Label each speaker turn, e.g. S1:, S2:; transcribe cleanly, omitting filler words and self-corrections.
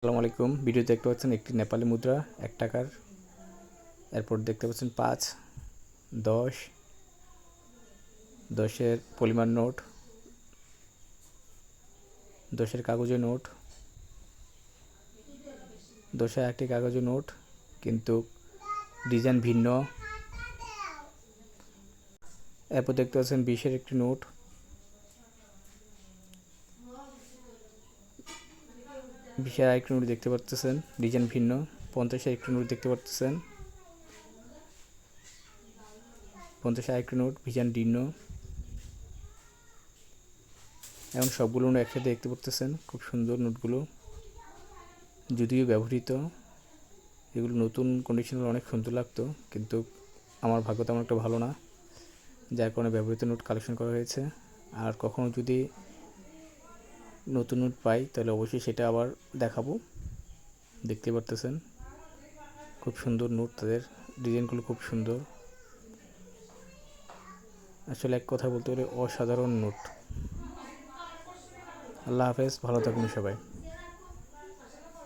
S1: আসসালামু আলাইকুম। ভিডিওতে দেখতে পাচ্ছেন একটি নেপালি মুদ্রা 1 টাকার। এরপর দেখতে পাচ্ছেন 5, 10, 10-এর পলিমার নোট, 10-এর কাগজের নোট, 10-এর একটি কাগজের নোট কিন্তু ডিজাইন ভিন্ন। এরপর দেখতে পাচ্ছেন 20-এর একটি নোট, 20-এর আরেকটি নোট দেখতে পাচ্ছেন ডিজাইন ভিন্ন। 50-এর একটি নোট দেখতে পাচ্ছেন, 50-এর আরেকটি নোট ডিজাইন ভিন্ন। এখন সবগুলো নোট একসাথে দেখতে পাচ্ছেন, খুব সুন্দর নোটগুলো, যদিও ব্যবহৃত। এগুলো নতুন কন্ডিশনে অনেক সুন্দর লাগতো, কিন্তু আমার ভাগ্য তেমন একটা ভালো না, যার কারণে ব্যবহৃত নোট কালেকশন করা হয়েছে। আর কখনো যদি নতুন নোট পাই তাহলে অবশ্যই সেটা আবার দেখাবো। দেখতে পারতেছেন খুব সুন্দর নোট, তাদের ডিজাইনগুলো খুব সুন্দর। আসলে এক কথা বলতে গেলে অসাধারণ নোট। আল্লাহ হাফেজ, ভালো থাকুন সবাই।